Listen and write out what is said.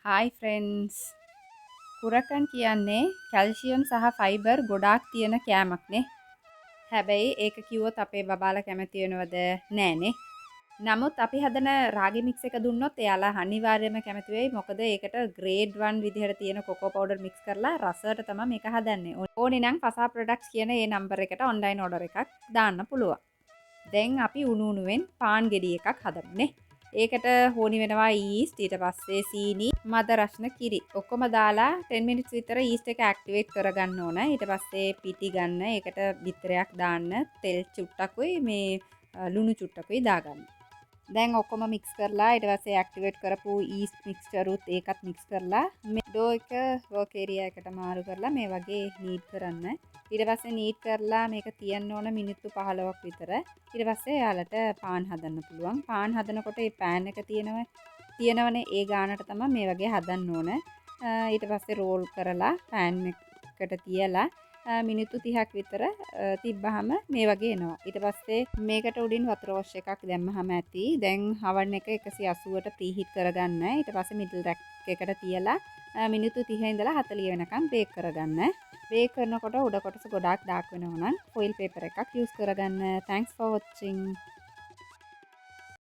Hi friends. කුරකන් කියන්නේ calcium සහ fibre ගොඩාක් තියෙන කෑමක්නේ. හැබැයි ඒක කිව්වොත් අපේ බබාලා කැමති වෙනවද? නෑනේ. නමුත් අපි හදන රාගි මික්ස් එක දුන්නොත් එයාලා අනිවාර්යයෙන්ම කැමති වෙයි. මොකද ඒකට ග්‍රේඩ් 1 විදිහට තියෙන කොකෝ පවුඩර් මික්ස් කරලා රසයට තමයි මේක හදන්නේ. ඕනේ නම් ෆසා ප්‍රොඩක්ට්ස් කියන ඒ නම්බර් එකට ඔන්ලයින් ඕඩර් එකක් දාන්න පුළුවන්. දැන් අපි උණු උණුවෙන් පාන් ගෙඩි එකක් හදමුනේ. ඒකට හෝනි වෙනවා ඊස්ට්, ඊට පස්සේ සීනි, මද රස්න කිරි. ඔක්කොම දාලා 10 මිනිත්ස් විතර ඊස්ට් එක ඇක්ටිවේට් කරගන්න ඕන. ඊට පස්සේ පිටි ගන්න, ඒකට බිත්තරයක් දාන්න, තෙල් චුට්ටකුයි මේ ලුණු චුට්ටකුයි දාගන්න. දැන් ඔක්කොම මික්ස් කරලා ඊට පස්සේ ඇක්ටිවේට් කරපු ඊස්ට් මික්ස්චර් උත් ඒකත් මික්ස් කරලා මේ ඩෝ එක වර්ක් ඒරියා එකට මාරු කරලා මේ වගේ නීඩ් කරන්න. ඊට පස්සේ නීඩ් කරලා මේක තියන්න ඕන මිනිත්තු 15ක් විතර. ඊට පස්සේ යාලට පාන් හදන්න පුළුවන්. පාන් හදනකොට මේ පෑන් එක තියෙනවනේ ඒ ගානට තමයි මේ වගේ හදන්න ඕන. ඊට පස්සේ රෝල් කරලා පෑන් එකට තියලා මිනිත්තු 30ක් විතර තිබ්බහම මේ වගේ එනවා. ඊට පස්සේ මේකට උඩින් වතුර වොෂ් එකක් දැම්මහම ඇති. දැන් oven එක 180ට ප්‍රීහීට් කරගන්න. ඊට පස්සේ මිඩල් රැක් එකට තියලා මිනිත්තු 30 ඉඳලා 40 වෙනකම් බේක් කරගන්න. බේක් කරනකොට උඩ කොටස ගොඩාක් ඩාර්ක් වෙනවා නම් ෆොයිල් පේපර් එකක් යූස් කරගන්න. Thanks for watching.